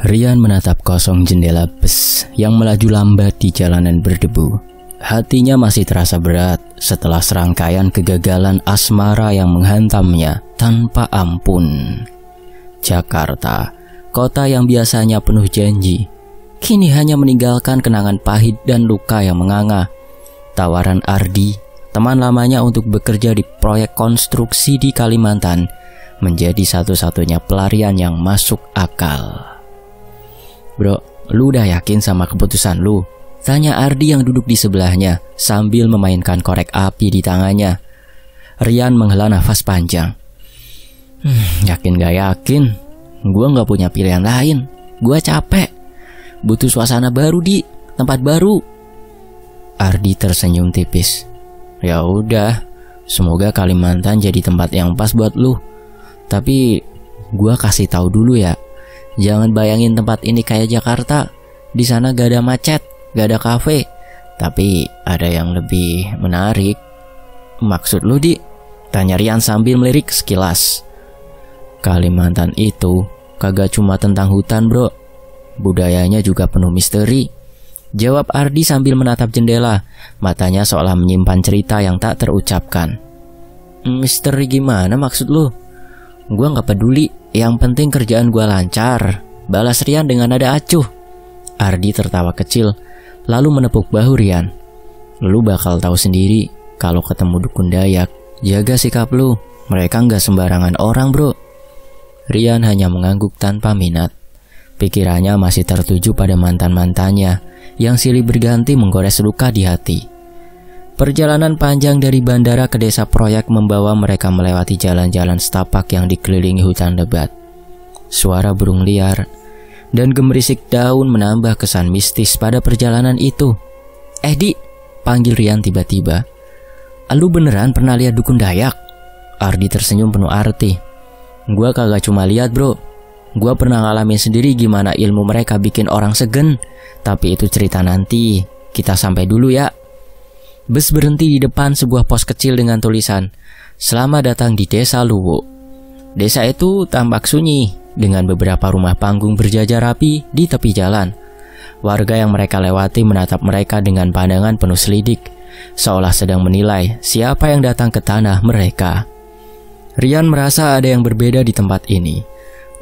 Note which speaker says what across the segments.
Speaker 1: Rian menatap kosong jendela bus yang melaju lambat di jalanan berdebu. Hatinya masih terasa berat setelah serangkaian kegagalan asmara yang menghantamnya tanpa ampun. Jakarta, kota yang biasanya penuh janji, kini hanya meninggalkan kenangan pahit dan luka yang menganga. Tawaran Ardi, teman lamanya untuk bekerja di proyek konstruksi di Kalimantan, menjadi satu-satunya pelarian yang masuk akal. "Bro, lu udah yakin sama keputusan lu?" tanya Ardi yang duduk di sebelahnya sambil memainkan korek api di tangannya. Rian menghela nafas panjang. Yakin gak yakin, gue gak punya pilihan lain. Gue capek, butuh suasana baru di tempat baru. Ardi tersenyum tipis. "Ya udah, semoga Kalimantan jadi tempat yang pas buat lu. Tapi gue kasih tahu dulu ya, jangan bayangin tempat ini kayak Jakarta. Di sana gak ada macet, gak ada kafe, tapi ada yang lebih menarik." "Maksud lu, Di?" tanya Rian sambil melirik sekilas. "Kalimantan itu kagak cuma tentang hutan, bro. Budayanya juga penuh misteri," jawab Ardi sambil menatap jendela, matanya seolah menyimpan cerita yang tak terucapkan. "Misteri gimana maksud lu?" "Gua gak peduli, yang penting kerjaan gua lancar," balas Rian dengan nada acuh. Ardi tertawa kecil, lalu menepuk bahu Rian. "Lu bakal tahu sendiri kalau ketemu dukun Dayak. Jaga sikap lu, mereka gak sembarangan orang, bro." Rian hanya mengangguk tanpa minat. Pikirannya masih tertuju pada mantan-mantannya yang silih berganti menggores luka di hati. Perjalanan panjang dari bandara ke desa proyek membawa mereka melewati jalan-jalan setapak yang dikelilingi hutan lebat. Suara burung liar dan gemerisik daun menambah kesan mistis pada perjalanan itu. Di," panggil Rian tiba-tiba. "Lu beneran pernah lihat dukun Dayak?" Ardi tersenyum penuh arti. "Gua kagak cuma lihat, bro. Gua pernah ngalamin sendiri gimana ilmu mereka bikin orang segen. Tapi itu cerita nanti. Kita sampai dulu ya." Bus berhenti di depan sebuah pos kecil dengan tulisan, "Selamat datang di Desa Luwuk." Desa itu tampak sunyi, dengan beberapa rumah panggung berjajar rapi di tepi jalan. Warga yang mereka lewati menatap mereka dengan pandangan penuh selidik, seolah sedang menilai siapa yang datang ke tanah mereka. Rian merasa ada yang berbeda di tempat ini.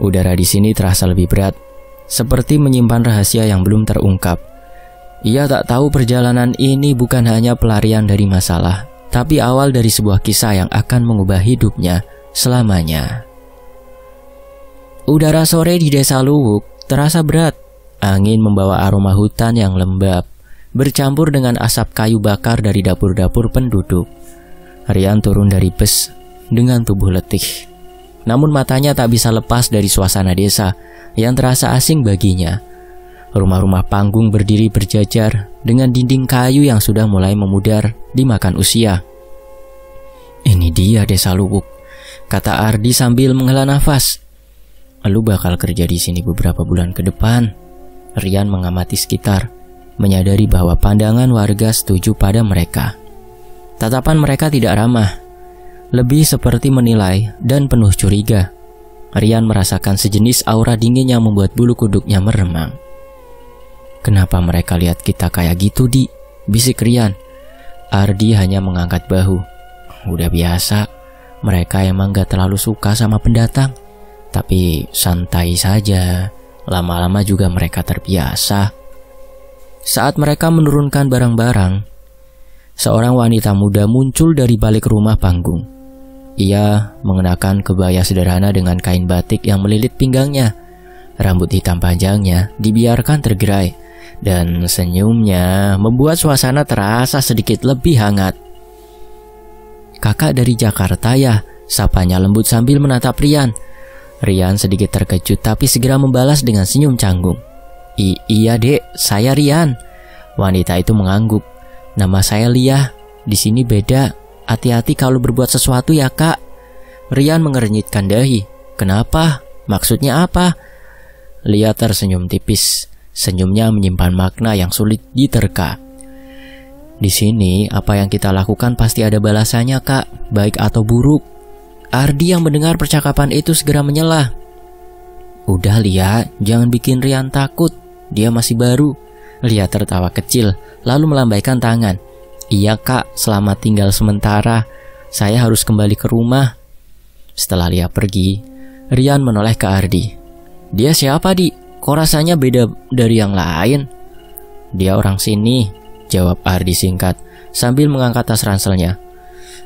Speaker 1: Udara di sini terasa lebih berat, seperti menyimpan rahasia yang belum terungkap. Ia tak tahu perjalanan ini bukan hanya pelarian dari masalah, tapi awal dari sebuah kisah yang akan mengubah hidupnya selamanya. Udara sore di Desa Luwuk terasa berat. Angin membawa aroma hutan yang lembab, bercampur dengan asap kayu bakar dari dapur-dapur penduduk. Rian turun dari bus dengan tubuh letih. Namun matanya tak bisa lepas dari suasana desa yang terasa asing baginya. Rumah-rumah panggung berdiri berjajar dengan dinding kayu yang sudah mulai memudar dimakan usia. "Ini dia Desa Luwuk," kata Ardi sambil menghela nafas. "Lu bakal kerja di sini beberapa bulan ke depan." Rian mengamati sekitar, menyadari bahwa pandangan warga setuju pada mereka. Tatapan mereka tidak ramah, lebih seperti menilai dan penuh curiga. Rian merasakan sejenis aura dingin yang membuat bulu kuduknya meremang. "Kenapa mereka lihat kita kayak gitu, Di?" bisik Rian. Ardi hanya mengangkat bahu. "Udah biasa, mereka emang gak terlalu suka sama pendatang. Tapi santai saja, lama-lama juga mereka terbiasa." Saat mereka menurunkan barang-barang, seorang wanita muda muncul dari balik rumah panggung. Ia mengenakan kebaya sederhana dengan kain batik yang melilit pinggangnya. Rambut hitam panjangnya dibiarkan tergerai, dan senyumnya membuat suasana terasa sedikit lebih hangat. "Kakak dari Jakarta ya?" sapanya lembut sambil menatap Rian. Rian sedikit terkejut tapi segera membalas dengan senyum canggung. Iya dek, saya Rian." Wanita itu mengangguk. "Nama saya Lia, di sini beda. Hati-hati kalau berbuat sesuatu ya kak." Rian mengernyitkan dahi. "Kenapa? Maksudnya apa?" Lia tersenyum tipis. Senyumnya menyimpan makna yang sulit diterka. "Di sini apa yang kita lakukan pasti ada balasannya kak, baik atau buruk." Ardi yang mendengar percakapan itu segera menyela. Udah Lia, jangan bikin Rian takut. Dia masih baru. Lia tertawa kecil, lalu melambaikan tangan. Iya kak, selamat tinggal sementara. Saya harus kembali ke rumah. Setelah Lia pergi, Rian menoleh ke Ardi. Dia siapa, Di? Kok rasanya beda dari yang lain? Dia orang sini, jawab Ardi singkat, sambil mengangkat tas ranselnya.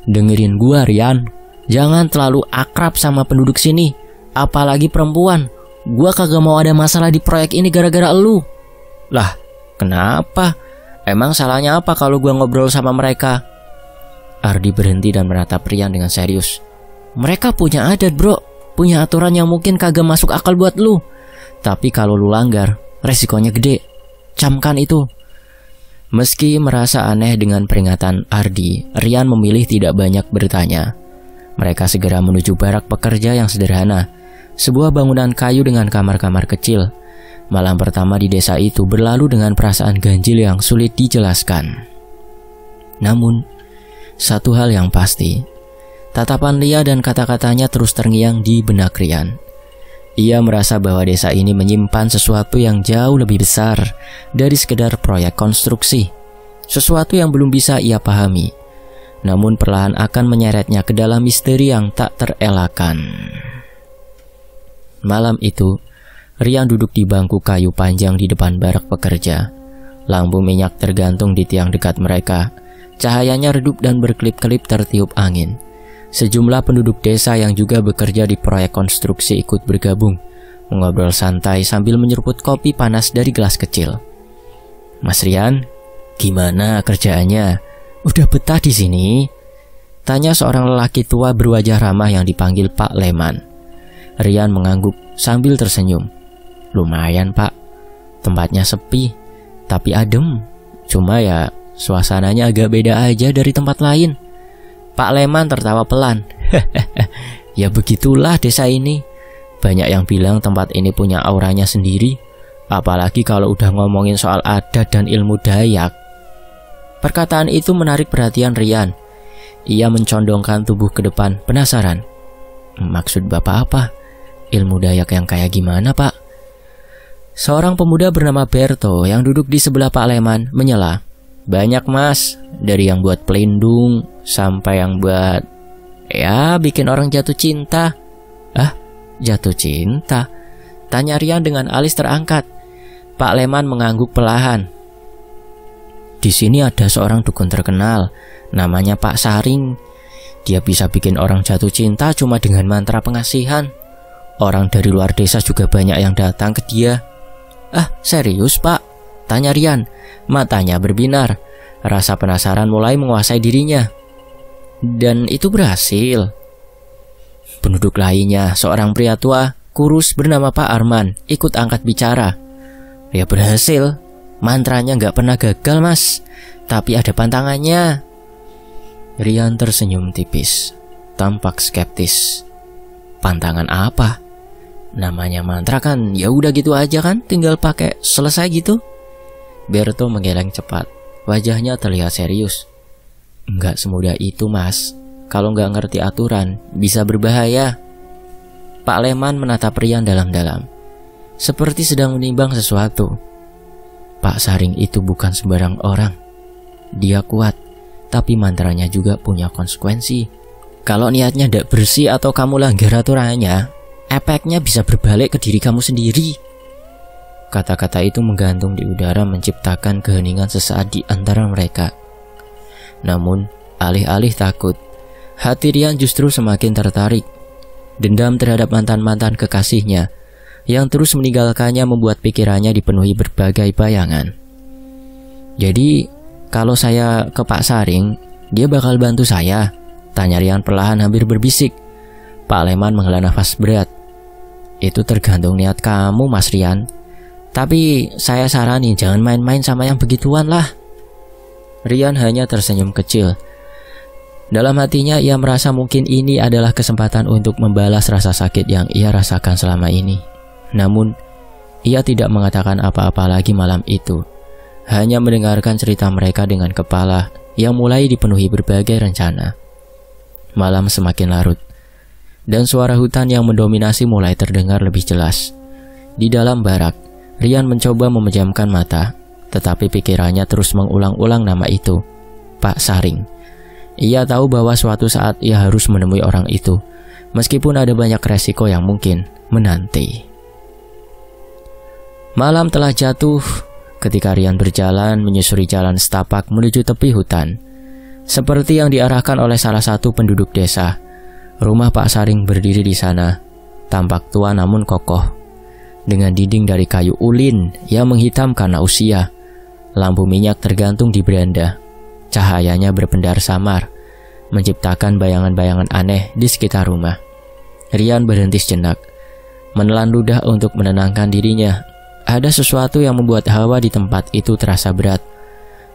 Speaker 1: Dengerin gua, Rian. Jangan terlalu akrab sama penduduk sini, apalagi perempuan. Gua kagak mau ada masalah di proyek ini gara-gara elu. Lah, kenapa? Emang salahnya apa kalau gua ngobrol sama mereka? Ardi berhenti dan menatap Rian dengan serius. Mereka punya adat, bro. Punya aturan yang mungkin kagak masuk akal buat lu. Tapi kalau lu langgar, resikonya gede. Camkan itu. Meski merasa aneh dengan peringatan Ardi, Rian memilih tidak banyak bertanya. Mereka segera menuju barak pekerja yang sederhana. Sebuah bangunan kayu dengan kamar-kamar kecil. Malam pertama di desa itu berlalu dengan perasaan ganjil yang sulit dijelaskan. Namun, satu hal yang pasti, tatapan Lia dan kata-katanya terus terngiang di benak Rian. Ia merasa bahwa desa ini menyimpan sesuatu yang jauh lebih besar dari sekedar proyek konstruksi. Sesuatu yang belum bisa ia pahami, namun perlahan akan menyeretnya ke dalam misteri yang tak terelakkan. Malam itu, Rian duduk di bangku kayu panjang di depan barak pekerja. Lampu minyak tergantung di tiang dekat mereka. Cahayanya redup dan berkelip-kelip tertiup angin. Sejumlah penduduk desa yang juga bekerja di proyek konstruksi ikut bergabung, mengobrol santai sambil menyeruput kopi panas dari gelas kecil. Mas Rian, gimana kerjaannya? Udah betah di sini? Tanya seorang lelaki tua berwajah ramah yang dipanggil Pak Leman. Rian mengangguk sambil tersenyum. Lumayan pak, tempatnya sepi, tapi adem. Cuma ya, suasananya agak beda aja dari tempat lain. Pak Leman tertawa pelan. Ya begitulah desa ini. Banyak yang bilang tempat ini punya auranya sendiri. Apalagi kalau udah ngomongin soal adat dan ilmu Dayak. Perkataan itu menarik perhatian Rian. Ia mencondongkan tubuh ke depan, penasaran. Maksud bapak apa? Ilmu Dayak yang kayak gimana pak? Seorang pemuda bernama Berto yang duduk di sebelah Pak Leman menyela. Banyak mas, dari yang buat pelindung sampai yang buat bikin orang jatuh cinta. Ah, jatuh cinta? Tanya Rian dengan alis terangkat. Pak Leman mengangguk perlahan. Di sini ada seorang dukun terkenal, namanya Pak Saring. Dia bisa bikin orang jatuh cinta cuma dengan mantra pengasihan. Orang dari luar desa juga banyak yang datang ke dia. Ah, serius pak? Tanya Rian. Matanya berbinar. Rasa penasaran mulai menguasai dirinya. Dan itu berhasil. Penduduk lainnya, seorang pria tua, kurus bernama Pak Arman, ikut angkat bicara. Ya berhasil. Mantranya nggak pernah gagal mas. Tapi ada pantangannya. Rian tersenyum tipis, tampak skeptis. Pantangan apa? Namanya mantra kan, ya udah gitu aja kan, tinggal pakai selesai gitu. Berto menggeleng cepat, wajahnya terlihat serius. Enggak semudah itu mas, kalau nggak ngerti aturan bisa berbahaya. Pak Leman menatap Rian dalam-dalam, seperti sedang menimbang sesuatu. Pak Saring itu bukan sembarang orang. Dia kuat, tapi mantranya juga punya konsekuensi. Kalau niatnya tidak bersih atau kamu langgar aturannya, efeknya bisa berbalik ke diri kamu sendiri. Kata-kata itu menggantung di udara, menciptakan keheningan sesaat di antara mereka. Namun, alih-alih takut, hati Rian justru semakin tertarik. Dendam terhadap mantan-mantan kekasihnya yang terus meninggalkannya membuat pikirannya dipenuhi berbagai bayangan. Jadi, kalau saya ke Pak Saring, dia bakal bantu saya? Tanya Rian perlahan hampir berbisik. Pak Leman menghela nafas berat. Itu tergantung niat kamu Mas Rian. Tapi saya saranin jangan main-main sama yang begituan lah. Rian hanya tersenyum kecil. Dalam hatinya ia merasa mungkin ini adalah kesempatan untuk membalas rasa sakit yang ia rasakan selama ini. Namun, ia tidak mengatakan apa-apa lagi malam itu. Hanya mendengarkan cerita mereka dengan kepala yang mulai dipenuhi berbagai rencana. Malam semakin larut, dan suara hutan yang mendominasi mulai terdengar lebih jelas. Di dalam barak, Rian mencoba memejamkan mata, tetapi pikirannya terus mengulang-ulang nama itu, Pak Saring. Ia tahu bahwa suatu saat ia harus menemui orang itu, meskipun ada banyak resiko yang mungkin menanti. Malam telah jatuh ketika Rian berjalan menyusuri jalan setapak menuju tepi hutan. Seperti yang diarahkan oleh salah satu penduduk desa, rumah Pak Saring berdiri di sana, tampak tua namun kokoh. Dengan dinding dari kayu ulin yang menghitam karena usia. Lampu minyak tergantung di beranda. Cahayanya berpendar samar, menciptakan bayangan-bayangan aneh di sekitar rumah. Rian berhenti sejenak, menelan ludah untuk menenangkan dirinya. Ada sesuatu yang membuat hawa di tempat itu terasa berat.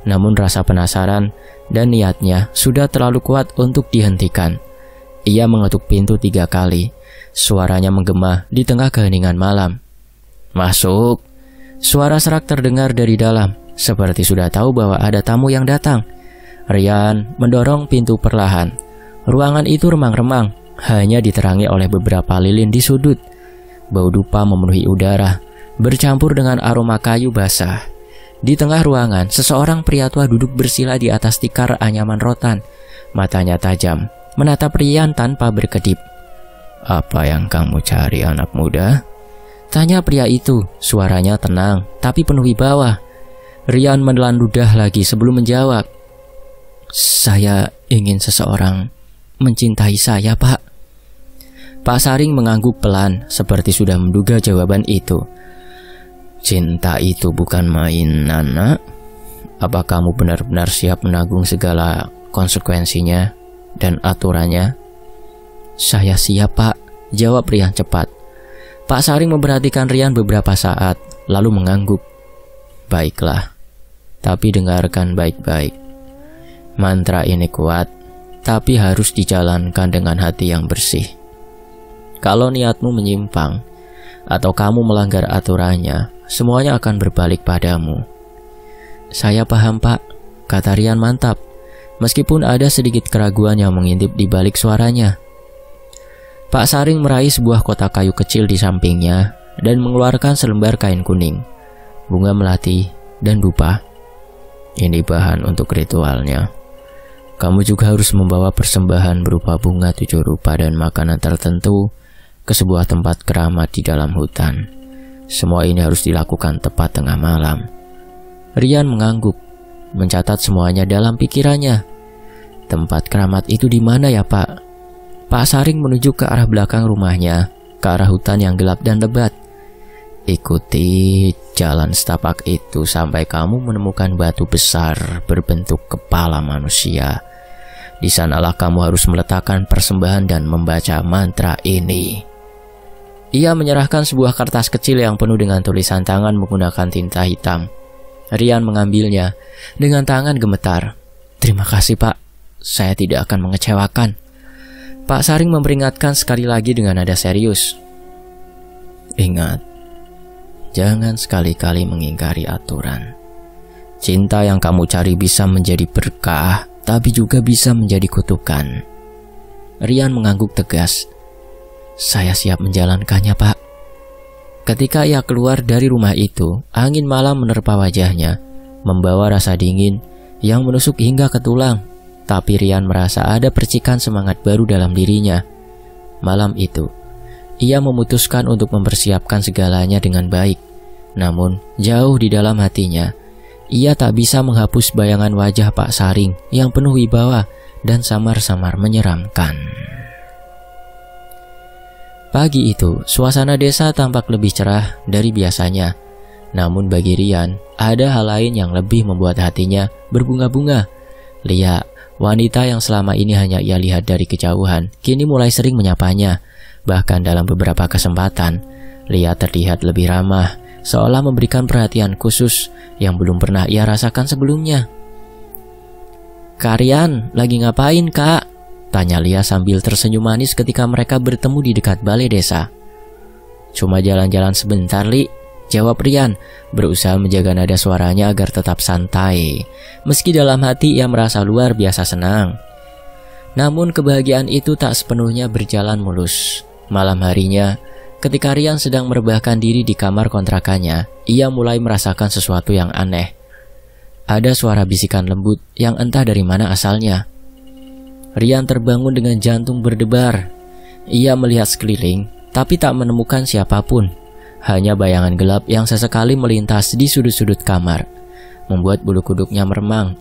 Speaker 1: Namun rasa penasaran dan niatnya sudah terlalu kuat untuk dihentikan. Ia mengetuk pintu 3 kali. Suaranya menggema di tengah keheningan malam. "Masuk." Suara serak terdengar dari dalam, seperti sudah tahu bahwa ada tamu yang datang. Rian mendorong pintu perlahan. Ruangan itu remang-remang, hanya diterangi oleh beberapa lilin di sudut. Bau dupa memenuhi udara, bercampur dengan aroma kayu basah. Di tengah ruangan, seseorang pria tua duduk bersila di atas tikar anyaman rotan. Matanya tajam, menatap Rian tanpa berkedip. "Apa yang kamu cari, anak muda?" tanya pria itu. Suaranya tenang, tapi penuh wibawa. Rian menelan ludah lagi sebelum menjawab. "Saya ingin seseorang mencintai saya, Pak." Pak Saring mengangguk pelan, seperti sudah menduga jawaban itu. "Cinta itu bukan mainan, nak. Apa kamu benar-benar siap menanggung segala konsekuensinya dan aturannya?" "Saya siap, Pak," jawab Rian cepat. Pak Saring memperhatikan Rian beberapa saat, lalu mengangguk. "Baiklah, tapi dengarkan baik-baik. Mantra ini kuat, tapi harus dijalankan dengan hati yang bersih. Kalau niatmu menyimpang, atau kamu melanggar aturannya, semuanya akan berbalik padamu." "Saya paham, Pak," kata Rian mantap, meskipun ada sedikit keraguan yang mengintip di balik suaranya. Pak Saring meraih sebuah kotak kayu kecil di sampingnya dan mengeluarkan selembar kain kuning, bunga melati, dan dupa. "Ini bahan untuk ritualnya. Kamu juga harus membawa persembahan berupa bunga 7 rupa dan makanan tertentu ke sebuah tempat keramat di dalam hutan. Semua ini harus dilakukan tepat tengah malam." Rian mengangguk, mencatat semuanya dalam pikirannya. "Tempat keramat itu di mana ya, Pak?" Pak Saring menunjuk ke arah belakang rumahnya, ke arah hutan yang gelap dan lebat. "Ikuti jalan setapak itu sampai kamu menemukan batu besar berbentuk kepala manusia. Di sanalah kamu harus meletakkan persembahan dan membaca mantra ini." Ia menyerahkan sebuah kertas kecil yang penuh dengan tulisan tangan menggunakan tinta hitam. Rian mengambilnya dengan tangan gemetar. "Terima kasih, Pak. Saya tidak akan mengecewakan." Pak Saring memperingatkan sekali lagi dengan nada serius. "Ingat, jangan sekali-kali mengingkari aturan. Cinta yang kamu cari bisa menjadi berkah, tapi juga bisa menjadi kutukan." Rian mengangguk tegas. "Saya siap menjalankannya, Pak." Ketika ia keluar dari rumah itu, angin malam menerpa wajahnya, membawa rasa dingin yang menusuk hingga ke tulang. Tapi Rian merasa ada percikan semangat baru dalam dirinya. Malam itu, ia memutuskan untuk mempersiapkan segalanya dengan baik. Namun, jauh di dalam hatinya, ia tak bisa menghapus bayangan wajah Pak Saring yang penuh wibawa dan samar-samar menyeramkan. Pagi itu, suasana desa tampak lebih cerah dari biasanya. Namun bagi Rian, ada hal lain yang lebih membuat hatinya berbunga-bunga. Lia, wanita yang selama ini hanya ia lihat dari kejauhan, kini mulai sering menyapanya. Bahkan dalam beberapa kesempatan, Lia terlihat lebih ramah, seolah memberikan perhatian khusus yang belum pernah ia rasakan sebelumnya. "Kak Rian, lagi ngapain, Kak?" tanya Lia sambil tersenyum manis ketika mereka bertemu di dekat balai desa. "Cuma jalan-jalan sebentar, Li," jawab Rian, berusaha menjaga nada suaranya agar tetap santai. Meski dalam hati ia merasa luar biasa senang. Namun kebahagiaan itu tak sepenuhnya berjalan mulus. Malam harinya, ketika Rian sedang merebahkan diri di kamar kontrakannya, ia mulai merasakan sesuatu yang aneh. Ada suara bisikan lembut yang entah dari mana asalnya. Rian terbangun dengan jantung berdebar. Ia melihat sekeliling, tapi tak menemukan siapapun. Hanya bayangan gelap yang sesekali melintas di sudut-sudut kamar, membuat bulu kuduknya meremang.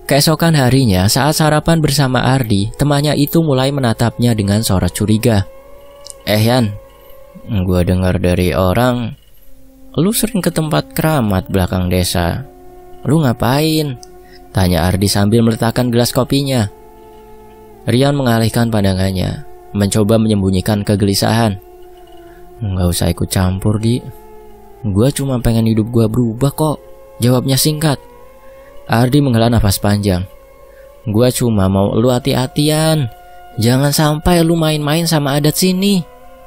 Speaker 1: Keesokan harinya, saat sarapan bersama Ardi, temannya itu mulai menatapnya dengan sorot curiga. Yan, gua dengar dari orang, lu sering ke tempat keramat belakang desa. Lu ngapain? Tanya Ardi sambil meletakkan gelas kopinya. Rian mengalihkan pandangannya, mencoba menyembunyikan kegelisahan. Nggak usah ikut campur, Di. Gua cuma pengen hidup gua berubah kok, jawabnya singkat. Ardi menghela nafas panjang. Gua cuma mau lu hati-hatian. Jangan sampai lu main-main sama adat sini.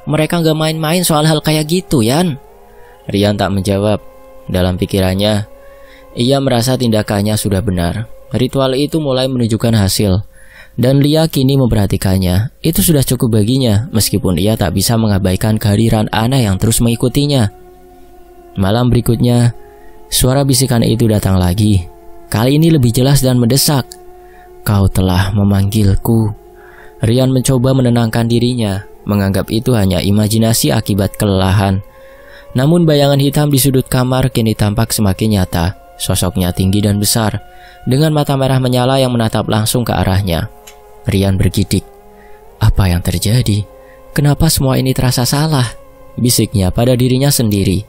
Speaker 1: Mereka nggak main-main soal hal kayak gitu, Yan. Rian tak menjawab. Dalam pikirannya, ia merasa tindakannya sudah benar. Ritual itu mulai menunjukkan hasil. Dan Lia kini memperhatikannya. Itu sudah cukup baginya, meskipun ia tak bisa mengabaikan kehadiran aneh yang terus mengikutinya. Malam berikutnya, suara bisikan itu datang lagi. Kali ini lebih jelas dan mendesak. Kau telah memanggilku. Rian mencoba menenangkan dirinya, menganggap itu hanya imajinasi akibat kelelahan. Namun bayangan hitam di sudut kamar kini tampak semakin nyata. Sosoknya tinggi dan besar, dengan mata merah menyala yang menatap langsung ke arahnya. Rian bergidik. Apa yang terjadi? Kenapa semua ini terasa salah? Bisiknya pada dirinya sendiri.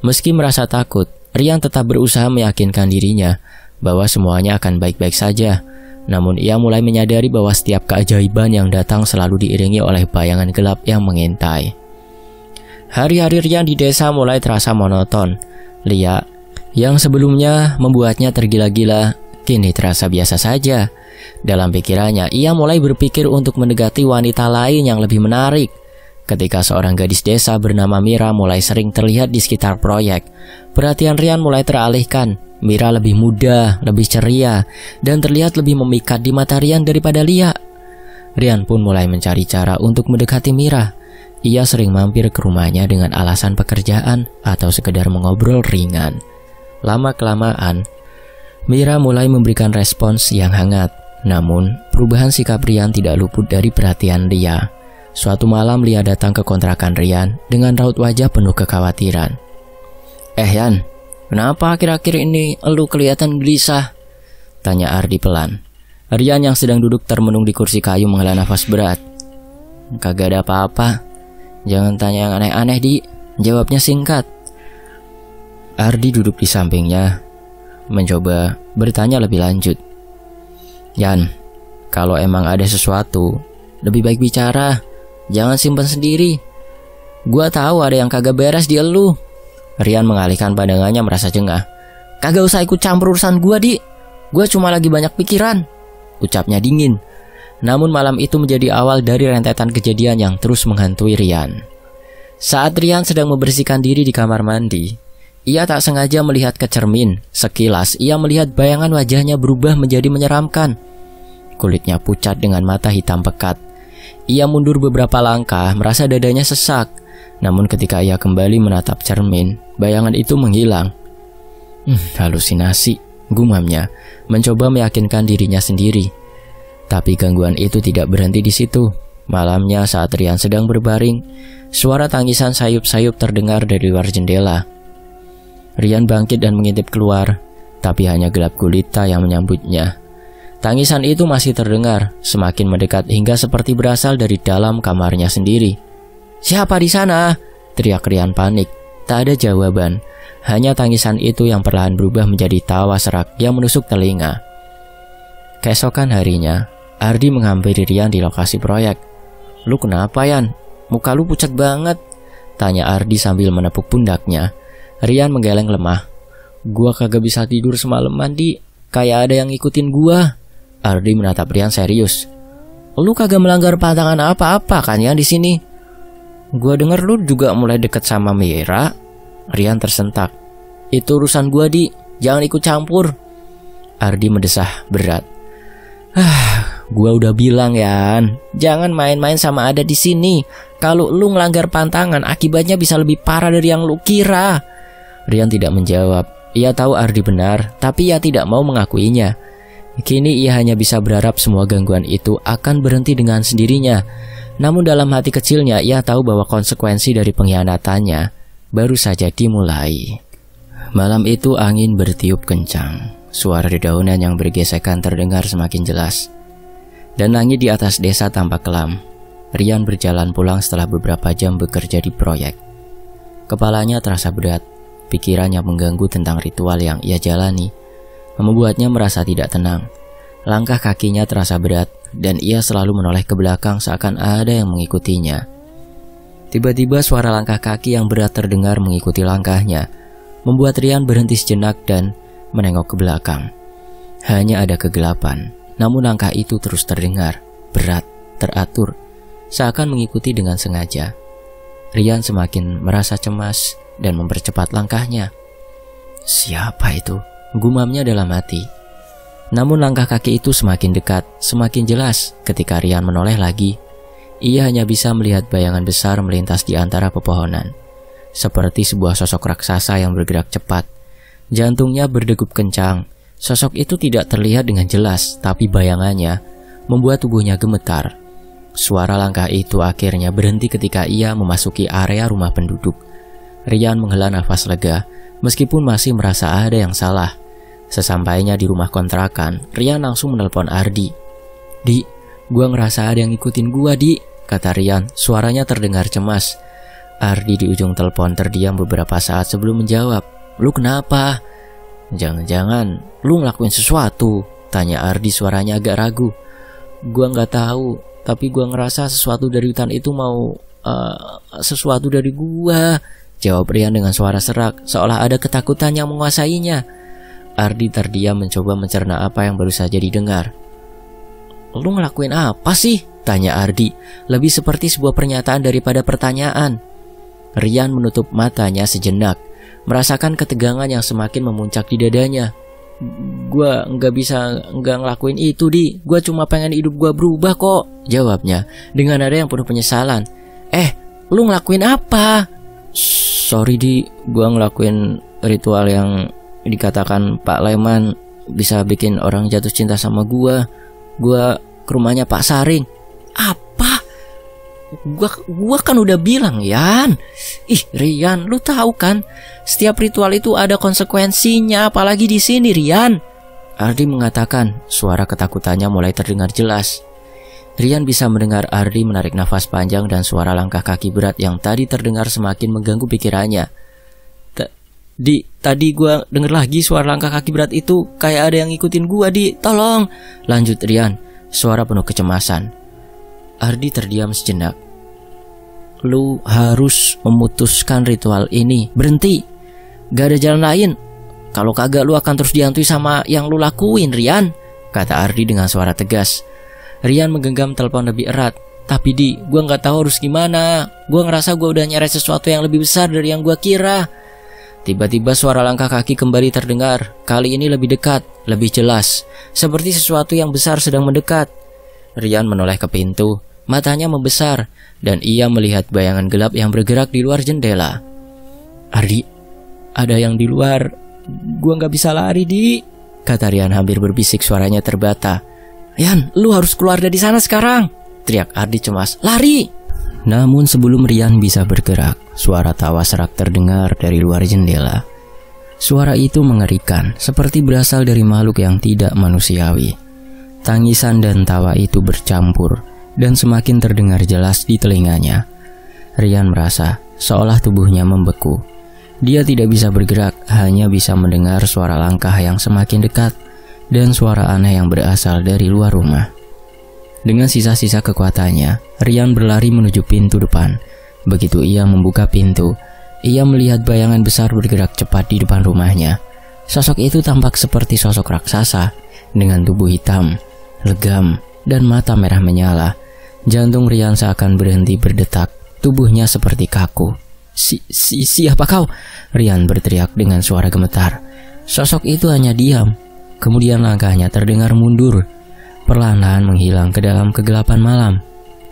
Speaker 1: Meski merasa takut, Rian tetap berusaha meyakinkan dirinya bahwa semuanya akan baik-baik saja. Namun ia mulai menyadari bahwa setiap keajaiban yang datang selalu diiringi oleh bayangan gelap yang mengintai. Hari-hari Rian di desa mulai terasa monoton. Lia, yang sebelumnya membuatnya tergila-gila, kini terasa biasa saja. Dalam pikirannya, ia mulai berpikir untuk mendekati wanita lain yang lebih menarik. Ketika seorang gadis desa bernama Mira mulai sering terlihat di sekitar proyek, perhatian Rian mulai teralihkan. Mira lebih muda, lebih ceria, dan terlihat lebih memikat di mata Rian daripada Lia. Rian pun mulai mencari cara untuk mendekati Mira. Ia sering mampir ke rumahnya dengan alasan pekerjaan atau sekedar mengobrol ringan. Lama-kelamaan, Mira mulai memberikan respons yang hangat. Namun, perubahan sikap Rian tidak luput dari perhatian Lia. Suatu malam Lia datang ke kontrakan Rian dengan raut wajah penuh kekhawatiran. Yan, kenapa akhir-akhir ini lu kelihatan gelisah? Tanya Ardi pelan. Rian yang sedang duduk termenung di kursi kayu menghela nafas berat. Kagak ada apa-apa. Jangan tanya yang aneh-aneh, Di. Jawabnya singkat. Ardi duduk di sampingnya, mencoba bertanya lebih lanjut. Yan, kalau emang ada sesuatu, lebih baik bicara. Jangan simpan sendiri. Gua tahu ada yang kagak beres di elu. Rian mengalihkan pandangannya merasa jengah. Kagak usah ikut campur urusan gua, Di. Gua cuma lagi banyak pikiran, ucapnya dingin. Namun malam itu menjadi awal dari rentetan kejadian yang terus menghantui Rian. Saat Rian sedang membersihkan diri di kamar mandi, ia tak sengaja melihat ke cermin. Sekilas ia melihat bayangan wajahnya berubah menjadi menyeramkan. Kulitnya pucat dengan mata hitam pekat. Ia mundur beberapa langkah, merasa dadanya sesak. Namun ketika ia kembali menatap cermin, bayangan itu menghilang. Halusinasi, gumamnya, mencoba meyakinkan dirinya sendiri. Tapi gangguan itu tidak berhenti di situ. Malamnya saat Rian sedang berbaring, suara tangisan sayup-sayup terdengar dari luar jendela. Rian bangkit dan mengintip keluar, tapi hanya gelap gulita yang menyambutnya. Tangisan itu masih terdengar, semakin mendekat hingga seperti berasal dari dalam kamarnya sendiri. Siapa di sana? Teriak Rian panik. Tak ada jawaban, hanya tangisan itu yang perlahan berubah menjadi tawa serak yang menusuk telinga. Keesokan harinya, Ardi menghampiri Rian di lokasi proyek. Lu kenapa, Yan? Muka lu pucat banget, tanya Ardi sambil menepuk pundaknya. Rian menggeleng lemah. Gua kagak bisa tidur semalaman, Di. Kayak ada yang ngikutin gua. Ardi menatap Rian serius. Lu kagak melanggar pantangan apa-apa kan ya di sini? Gua denger lu juga mulai deket sama Mira. Rian tersentak. Itu urusan gua, Di. Jangan ikut campur. Ardi mendesah berat. Gua udah bilang Yan, jangan main-main sama Ada di sini. Kalau lu ngelanggar pantangan, akibatnya bisa lebih parah dari yang lu kira. Rian tidak menjawab. Ia tahu Ardi benar, tapi ia tidak mau mengakuinya. Kini ia hanya bisa berharap semua gangguan itu akan berhenti dengan sendirinya. Namun dalam hati kecilnya ia tahu bahwa konsekuensi dari pengkhianatannya baru saja dimulai. Malam itu angin bertiup kencang. Suara dedaunan yang bergesekan terdengar semakin jelas. Dan langit di atas desa tampak kelam. Rian berjalan pulang setelah beberapa jam bekerja di proyek. Kepalanya terasa berat. Pikirannya mengganggu tentang ritual yang ia jalani, membuatnya merasa tidak tenang. Langkah kakinya terasa berat, dan ia selalu menoleh ke belakang seakan ada yang mengikutinya. Tiba-tiba suara langkah kaki yang berat terdengar mengikuti langkahnya, membuat Rian berhenti sejenak dan menengok ke belakang. Hanya ada kegelapan, namun langkah itu terus terdengar, berat, teratur, seakan mengikuti dengan sengaja. Rian semakin merasa cemas dan mempercepat langkahnya. Siapa itu? Gumamnya dalam hati. Namun langkah kaki itu semakin dekat, semakin jelas. Ketika Rian menoleh lagi, ia hanya bisa melihat bayangan besar melintas di antara pepohonan, seperti sebuah sosok raksasa yang bergerak cepat. Jantungnya berdegup kencang. Sosok itu tidak terlihat dengan jelas, tapi bayangannya membuat tubuhnya gemetar. Suara langkah itu akhirnya berhenti ketika ia memasuki area rumah penduduk. Rian menghela nafas lega, meskipun masih merasa ada yang salah. Sesampainya di rumah kontrakan, Rian langsung menelpon Ardi. "Di, gua ngerasa ada yang ngikutin gua, Di," kata Rian. Suaranya terdengar cemas. Ardi di ujung telepon terdiam beberapa saat sebelum menjawab. "Lu kenapa?" "Jangan-jangan lu ngelakuin sesuatu?" tanya Ardi, suaranya agak ragu. "Gua nggak tahu, tapi gua ngerasa sesuatu dari hutan itu mau sesuatu dari gua," jawab Rian dengan suara serak, seolah ada ketakutan yang menguasainya. Ardi terdiam mencoba mencerna apa yang baru saja didengar. "Lu ngelakuin apa sih?" tanya Ardi, lebih seperti sebuah pernyataan daripada pertanyaan. Rian menutup matanya sejenak, merasakan ketegangan yang semakin memuncak di dadanya. "Gua nggak ngelakuin itu, Di. Gua cuma pengen hidup gua berubah kok," jawabnya dengan nada yang penuh penyesalan. Lu ngelakuin apa?" "Sorry, Di. Gua ngelakuin ritual yang dikatakan Pak Leman bisa bikin orang jatuh cinta sama gua. Gua ke rumahnya Pak Saring." "Apa? Gua kan udah bilang, Yan." "Ih, Rian, lu tahu kan? Setiap ritual itu ada konsekuensinya, apalagi di sini, Rian," Ardi mengatakan. Suara ketakutannya mulai terdengar jelas. Rian bisa mendengar Ardi menarik nafas panjang dan suara langkah kaki berat yang tadi terdengar semakin mengganggu pikirannya. Di, tadi gua denger lagi suara langkah kaki berat itu, kayak ada yang ngikutin gua, Di. Tolong," lanjut Rian, suara penuh kecemasan. Ardi terdiam sejenak. "Lu harus memutuskan ritual ini. Berhenti. Gak ada jalan lain. Kalau kagak lu akan terus dihantui sama yang lu lakuin, Rian," kata Ardi dengan suara tegas. Rian menggenggam telepon lebih erat. "Tapi Di, gua nggak tahu harus gimana. Gua ngerasa gua udah nyeret sesuatu yang lebih besar dari yang gua kira." Tiba-tiba suara langkah kaki kembali terdengar. Kali ini lebih dekat, lebih jelas, seperti sesuatu yang besar sedang mendekat. Rian menoleh ke pintu, matanya membesar, dan ia melihat bayangan gelap yang bergerak di luar jendela. "Ardi, ada yang di luar. Gua nggak bisa lari, Di," kata Rian hampir berbisik, suaranya terbata. "Yan, lu harus keluar dari sana sekarang," teriak Ardi cemas. "Lari!" Namun sebelum Rian bisa bergerak, suara tawa serak terdengar dari luar jendela. Suara itu mengerikan, seperti berasal dari makhluk yang tidak manusiawi. Tangisan dan tawa itu bercampur, dan semakin terdengar jelas di telinganya. Rian merasa seolah tubuhnya membeku. Dia tidak bisa bergerak, hanya bisa mendengar suara langkah yang semakin dekat, dan suara aneh yang berasal dari luar rumah. Dengan sisa-sisa kekuatannya, Rian berlari menuju pintu depan. Begitu ia membuka pintu, ia melihat bayangan besar bergerak cepat di depan rumahnya. Sosok itu tampak seperti sosok raksasa, dengan tubuh hitam, legam, dan mata merah menyala. Jantung Rian seakan berhenti berdetak, tubuhnya seperti kaku. Siapa kau?" Rian berteriak dengan suara gemetar. Sosok itu hanya diam. Kemudian langkahnya terdengar mundur. perlahan-lahan menghilang ke dalam kegelapan malam.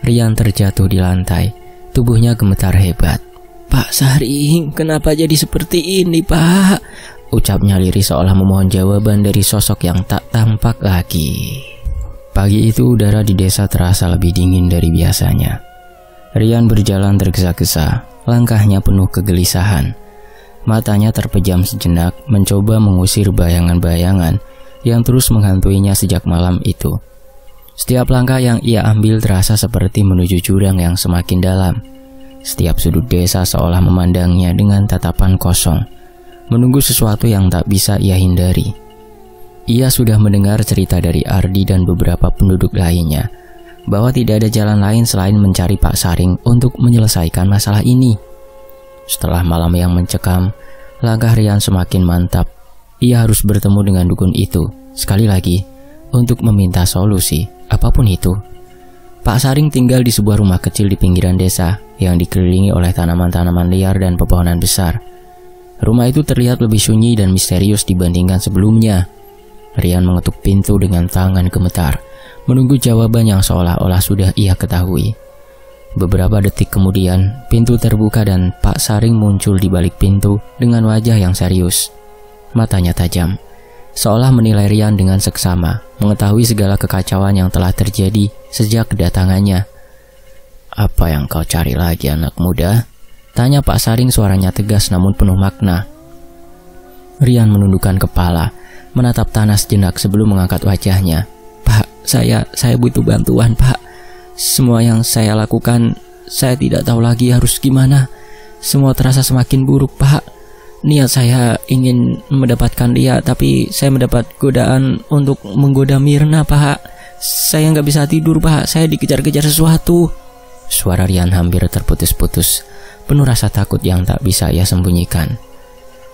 Speaker 1: Rian terjatuh di lantai, tubuhnya gemetar hebat. "Pak Saring, kenapa jadi seperti ini, Pak?" ucapnya lirih seolah memohon jawaban dari sosok yang tak tampak lagi. Pagi itu udara di desa terasa lebih dingin dari biasanya. Rian berjalan tergesa-gesa, langkahnya penuh kegelisahan. Matanya terpejam sejenak mencoba mengusir bayangan-bayangan yang terus menghantuinya sejak malam itu. Setiap langkah yang ia ambil terasa seperti menuju jurang yang semakin dalam. Setiap sudut desa seolah memandangnya dengan tatapan kosong, menunggu sesuatu yang tak bisa ia hindari. Ia sudah mendengar cerita dari Ardi dan beberapa penduduk lainnya, bahwa tidak ada jalan lain selain mencari Pak Saring untuk menyelesaikan masalah ini. Setelah malam yang mencekam, langkah Rian semakin mantap. Ia harus bertemu dengan dukun itu, sekali lagi, untuk meminta solusi, apapun itu. Pak Saring tinggal di sebuah rumah kecil di pinggiran desa yang dikelilingi oleh tanaman-tanaman liar dan pepohonan besar. Rumah itu terlihat lebih sunyi dan misterius dibandingkan sebelumnya. Rian mengetuk pintu dengan tangan gemetar, menunggu jawaban yang seolah-olah sudah ia ketahui. Beberapa detik kemudian, pintu terbuka dan Pak Saring muncul di balik pintu dengan wajah yang serius. Matanya tajam, seolah menilai Rian dengan seksama, mengetahui segala kekacauan yang telah terjadi sejak kedatangannya. "Apa yang kau cari lagi, anak muda?" tanya Pak Saring, suaranya tegas namun penuh makna. Rian menundukkan kepala, menatap tanah sejenak sebelum mengangkat wajahnya. "Pak, saya butuh bantuan, Pak. Semua yang saya lakukan, saya tidak tahu lagi harus gimana. Semua terasa semakin buruk, Pak. Niat saya ingin mendapatkan dia, tapi saya mendapat godaan untuk menggoda Mirna, Pak. Saya nggak bisa tidur, Pak. Saya dikejar-kejar sesuatu." Suara Rian hampir terputus-putus, penuh rasa takut yang tak bisa ia sembunyikan.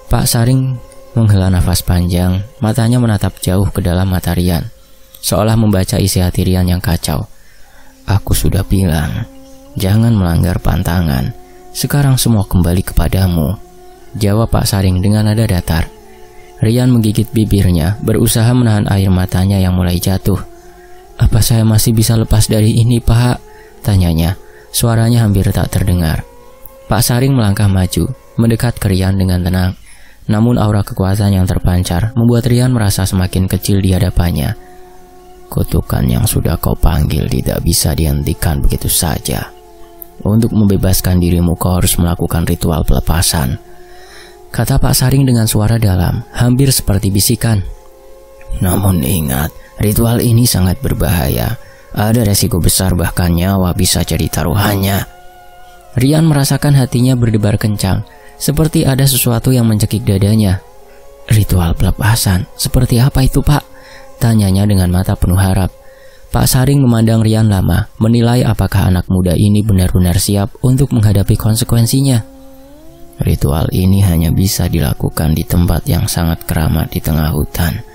Speaker 1: Pak Saring menghela nafas panjang, matanya menatap jauh ke dalam mata Rian, seolah membaca isi hati Rian yang kacau. "Aku sudah bilang, jangan melanggar pantangan. Sekarang semua kembali kepadamu," jawab Pak Saring dengan nada datar. Rian menggigit bibirnya, berusaha menahan air matanya yang mulai jatuh. "Apa saya masih bisa lepas dari ini, Pak?" tanyanya. Suaranya hampir tak terdengar. Pak Saring melangkah maju, mendekat ke Rian dengan tenang. Namun aura kekuatan yang terpancar membuat Rian merasa semakin kecil di hadapannya. "Kutukan yang sudah kau panggil tidak bisa dihentikan begitu saja. Untuk membebaskan dirimu kau harus melakukan ritual pelepasan," kata Pak Saring dengan suara dalam, hampir seperti bisikan. "Namun ingat, ritual ini sangat berbahaya. Ada resiko besar, bahkan nyawa bisa jadi taruhannya." Rian merasakan hatinya berdebar kencang, seperti ada sesuatu yang mencekik dadanya. "Ritual pelepasan? Seperti apa itu, Pak?" tanyanya dengan mata penuh harap. Pak Saring memandang Rian lama, menilai apakah anak muda ini benar-benar siap untuk menghadapi konsekuensinya. "Ritual ini hanya bisa dilakukan di tempat yang sangat keramat di tengah hutan.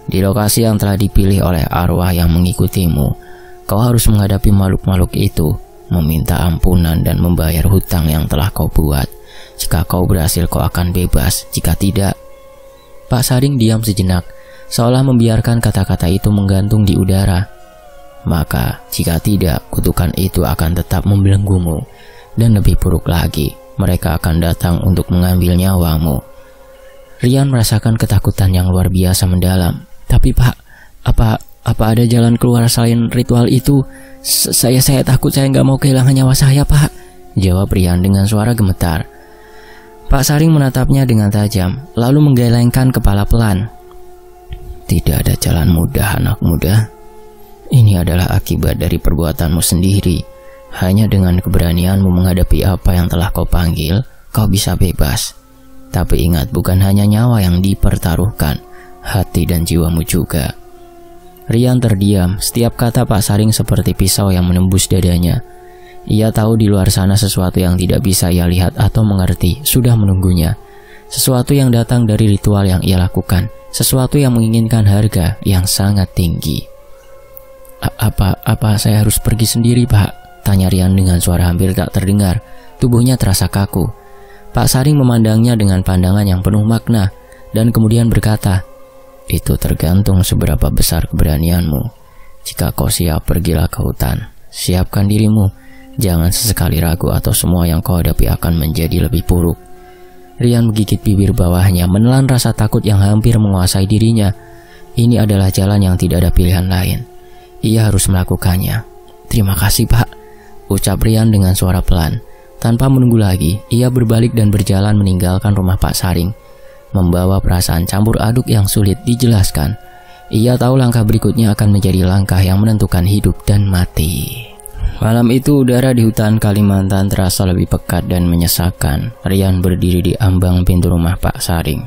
Speaker 1: Di lokasi yang telah dipilih oleh arwah yang mengikutimu, kau harus menghadapi makhluk-makhluk itu, meminta ampunan dan membayar hutang yang telah kau buat. Jika kau berhasil kau akan bebas, jika tidak..." Pak Saring diam sejenak, seolah membiarkan kata-kata itu menggantung di udara. "Maka jika tidak, kutukan itu akan tetap membelenggumu. Dan lebih buruk lagi, mereka akan datang untuk mengambil nyawamu." Rian merasakan ketakutan yang luar biasa mendalam. "Tapi Pak, apa ada jalan keluar selain ritual itu? Saya takut, saya nggak mau kehilangan nyawa saya, Pak," jawab Rian dengan suara gemetar. Pak Saring menatapnya dengan tajam, lalu menggelengkan kepala pelan. "Tidak ada jalan mudah, anak muda. Ini adalah akibat dari perbuatanmu sendiri. Hanya dengan keberanianmu menghadapi apa yang telah kau panggil, kau bisa bebas. Tapi ingat, bukan hanya nyawa yang dipertaruhkan, hati dan jiwamu juga." Rian terdiam, setiap kata Pak Saring seperti pisau yang menembus dadanya. Ia tahu di luar sana sesuatu yang tidak bisa ia lihat atau mengerti sudah menunggunya. Sesuatu yang datang dari ritual yang ia lakukan, sesuatu yang menginginkan harga yang sangat tinggi. Apa saya harus pergi sendiri, Pak?" tanya Rian dengan suara hampir tak terdengar. Tubuhnya terasa kaku. Pak Saring memandangnya dengan pandangan yang penuh makna, dan kemudian berkata, "Itu tergantung seberapa besar keberanianmu. Jika kau siap, pergilah ke hutan. Siapkan dirimu, jangan sesekali ragu atau semua yang kau hadapi akan menjadi lebih buruk. Rian menggigit bibir bawahnya, menelan rasa takut yang hampir menguasai dirinya. Ini adalah jalan yang tidak ada pilihan lain. Ia harus melakukannya. Terima kasih, Pak, ucap Rian dengan suara pelan. Tanpa menunggu lagi, ia berbalik dan berjalan meninggalkan rumah Pak Saring, membawa perasaan campur aduk yang sulit dijelaskan. Ia tahu langkah berikutnya akan menjadi langkah yang menentukan hidup dan mati. Malam itu udara di hutan Kalimantan terasa lebih pekat dan menyesakan. Rian berdiri di ambang pintu rumah Pak Saring,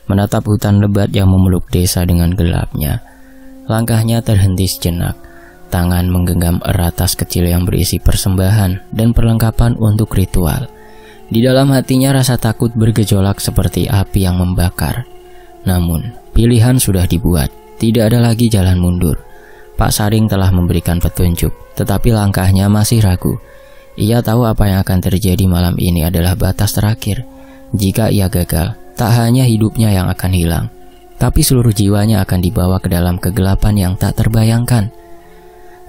Speaker 1: menatap hutan lebat yang memeluk desa dengan gelapnya. Langkahnya terhenti sejenak. Tangan menggenggam erat tas kecil yang berisi persembahan dan perlengkapan untuk ritual. Di dalam hatinya rasa takut bergejolak seperti api yang membakar. Namun, pilihan sudah dibuat. Tidak ada lagi jalan mundur. Pak Saring telah memberikan petunjuk, tetapi langkahnya masih ragu. Ia tahu apa yang akan terjadi malam ini adalah batas terakhir. Jika ia gagal, tak hanya hidupnya yang akan hilang, tapi seluruh jiwanya akan dibawa ke dalam kegelapan yang tak terbayangkan.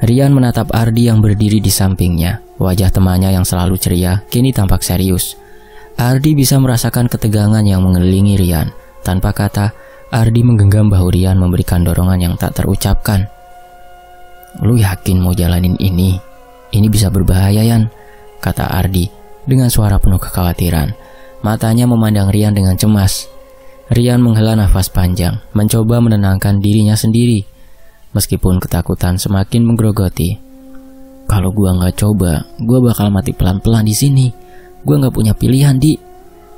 Speaker 1: Rian menatap Ardi yang berdiri di sampingnya. Wajah temannya yang selalu ceria kini tampak serius. Ardi bisa merasakan ketegangan yang mengelilingi Rian. Tanpa kata, Ardi menggenggam bahu Rian memberikan dorongan yang tak terucapkan. Lu yakin mau jalanin ini? Ini bisa berbahaya, Yan, kata Ardi dengan suara penuh kekhawatiran. Matanya memandang Rian dengan cemas. Rian menghela nafas panjang, mencoba menenangkan dirinya sendiri. Meskipun ketakutan semakin menggerogoti. Kalau gua nggak coba, gua bakal mati pelan-pelan di sini. Gua nggak punya pilihan, Di.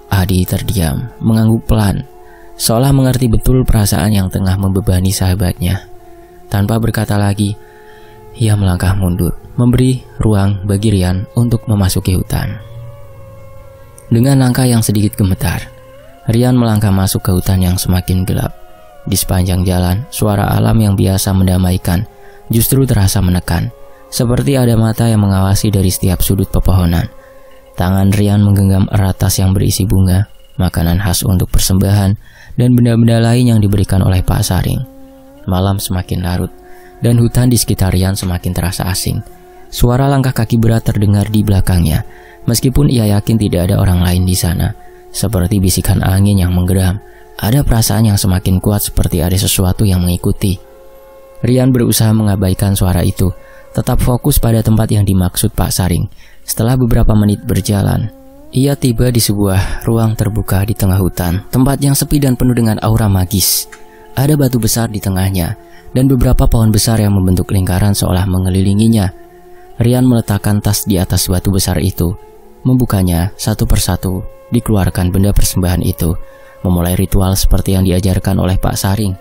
Speaker 1: Ardi terdiam, mengangguk pelan, seolah mengerti betul perasaan yang tengah membebani sahabatnya. Tanpa berkata lagi, ia melangkah mundur, memberi ruang bagi Rian untuk memasuki hutan. Dengan langkah yang sedikit gemetar, Rian melangkah masuk ke hutan yang semakin gelap. Di sepanjang jalan, suara alam yang biasa mendamaikan justru terasa menekan, seperti ada mata yang mengawasi dari setiap sudut pepohonan. Tangan Rian menggenggam erat tas yang berisi bunga, makanan khas untuk persembahan, dan benda-benda lain yang diberikan oleh Pak Saring. Malam semakin larut, dan hutan di sekitar Rian semakin terasa asing. Suara langkah kaki berat terdengar di belakangnya, meskipun ia yakin tidak ada orang lain di sana. Seperti bisikan angin yang menggeram, ada perasaan yang semakin kuat seperti ada sesuatu yang mengikuti. Rian berusaha mengabaikan suara itu, tetap fokus pada tempat yang dimaksud Pak Saring. Setelah beberapa menit berjalan, ia tiba di sebuah ruang terbuka di tengah hutan, tempat yang sepi dan penuh dengan aura magis. Ada batu besar di tengahnya, dan beberapa pohon besar yang membentuk lingkaran seolah mengelilinginya. Rian meletakkan tas di atas batu besar itu, membukanya satu persatu, dikeluarkan benda persembahan itu, memulai ritual seperti yang diajarkan oleh Pak Saring.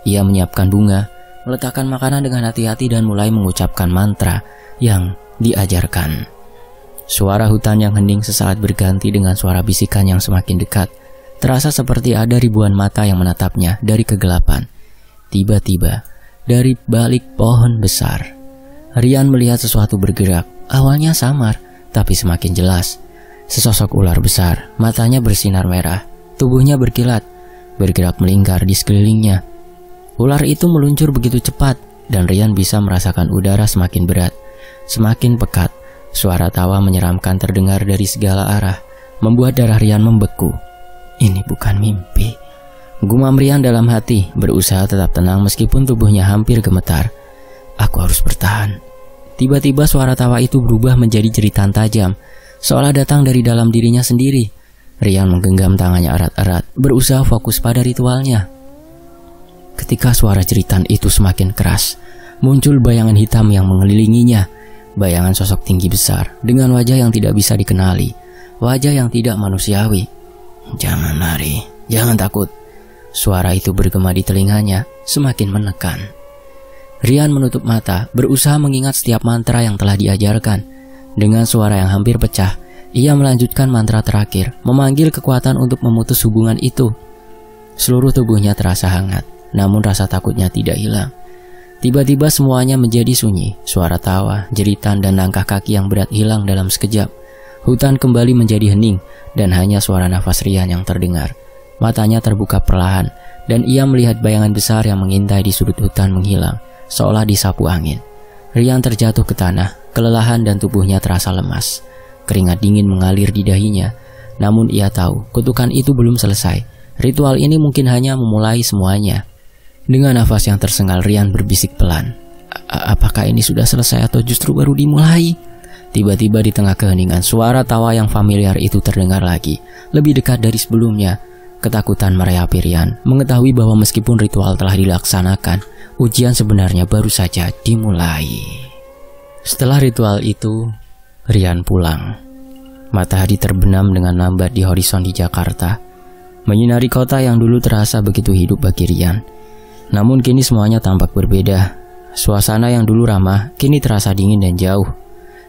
Speaker 1: Ia menyiapkan bunga, meletakkan makanan dengan hati-hati dan mulai mengucapkan mantra yang diajarkan. Suara hutan yang hening sesaat berganti dengan suara bisikan yang semakin dekat. Terasa seperti ada ribuan mata yang menatapnya dari kegelapan. Tiba-tiba, dari balik pohon besar, Rian melihat sesuatu bergerak. Awalnya samar, tapi semakin jelas. Sesosok ular besar, matanya bersinar merah, tubuhnya berkilat, bergerak melingkar di sekelilingnya. Ular itu meluncur begitu cepat, dan Rian bisa merasakan udara semakin berat, semakin pekat. Suara tawa menyeramkan terdengar dari segala arah, membuat darah Rian membeku. Ini bukan mimpi, gumam Rian dalam hati, berusaha tetap tenang meskipun tubuhnya hampir gemetar. Aku harus bertahan. Tiba-tiba suara tawa itu berubah menjadi jeritan tajam, seolah datang dari dalam dirinya sendiri. Rian menggenggam tangannya erat-erat, berusaha fokus pada ritualnya. Ketika suara jeritan itu semakin keras, muncul bayangan hitam yang mengelilinginya. Bayangan sosok tinggi besar, dengan wajah yang tidak bisa dikenali, wajah yang tidak manusiawi. Jangan lari, jangan takut. Suara itu bergema di telinganya, semakin menekan. Rian menutup mata, berusaha mengingat setiap mantra yang telah diajarkan. Dengan suara yang hampir pecah, ia melanjutkan mantra terakhir, memanggil kekuatan untuk memutus hubungan itu. Seluruh tubuhnya terasa hangat, namun rasa takutnya tidak hilang. Tiba-tiba semuanya menjadi sunyi. Suara tawa, jeritan, dan langkah kaki yang berat hilang dalam sekejap. Hutan kembali menjadi hening, dan hanya suara nafas Rian yang terdengar. Matanya terbuka perlahan, dan ia melihat bayangan besar yang mengintai di sudut hutan menghilang. seolah disapu angin. Rian terjatuh ke tanah, kelelahan dan tubuhnya terasa lemas. Keringat dingin mengalir di dahinya. Namun ia tahu, kutukan itu belum selesai. Ritual ini mungkin hanya memulai semuanya. Dengan nafas yang tersengal, Rian berbisik pelan. Apakah ini sudah selesai atau justru baru dimulai? Tiba-tiba di tengah keheningan, suara tawa yang familiar itu terdengar lagi, lebih dekat dari sebelumnya. Ketakutan merayapi Rian, mengetahui bahwa meskipun ritual telah dilaksanakan, ujian sebenarnya baru saja dimulai. Setelah ritual itu, Rian pulang. Matahari terbenam dengan lambat di horizon di Jakarta, menyinari kota yang dulu terasa begitu hidup bagi Rian. Namun kini semuanya tampak berbeda. Suasana yang dulu ramah, kini terasa dingin dan jauh.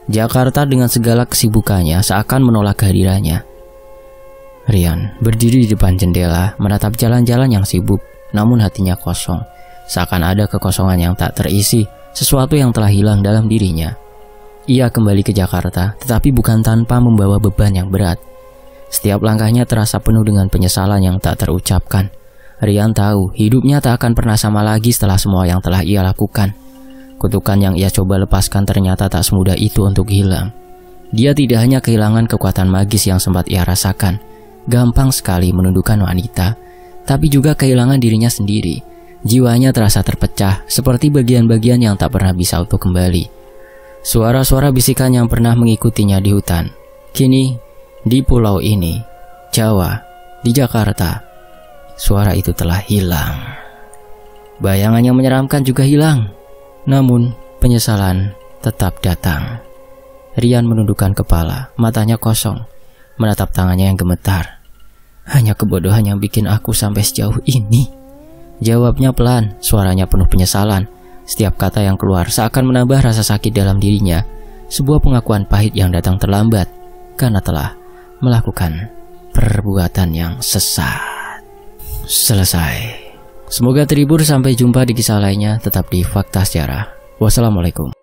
Speaker 1: Jakarta dengan segala kesibukannya seakan menolak kehadirannya. Rian berdiri di depan jendela, menatap jalan-jalan yang sibuk, namun hatinya kosong. Seakan ada kekosongan yang tak terisi, sesuatu yang telah hilang dalam dirinya. Ia kembali ke Jakarta, tetapi bukan tanpa membawa beban yang berat. Setiap langkahnya terasa penuh dengan penyesalan yang tak terucapkan. Rian tahu hidupnya tak akan pernah sama lagi setelah semua yang telah ia lakukan. Kutukan yang ia coba lepaskan ternyata tak semudah itu untuk hilang. Dia tidak hanya kehilangan kekuatan magis yang sempat ia rasakan, gampang sekali menundukkan wanita, tapi juga kehilangan dirinya sendiri. Jiwanya terasa terpecah, seperti bagian-bagian yang tak pernah bisa utuh kembali. Suara-suara bisikan yang pernah mengikutinya di hutan, kini di pulau ini, Jawa, di Jakarta, suara itu telah hilang. Bayangan yang menyeramkan juga hilang. Namun, penyesalan tetap datang. Rian menundukkan kepala, matanya kosong, menatap tangannya yang gemetar. Hanya kebodohan yang bikin aku sampai sejauh ini. Jawabnya pelan, suaranya penuh penyesalan. Setiap kata yang keluar seakan menambah rasa sakit dalam dirinya. Sebuah pengakuan pahit yang datang terlambat, karena telah melakukan perbuatan yang sesat. Selesai. Semoga terhibur, sampai jumpa di kisah lainnya, tetap di Fakta Sejarah. Wassalamualaikum.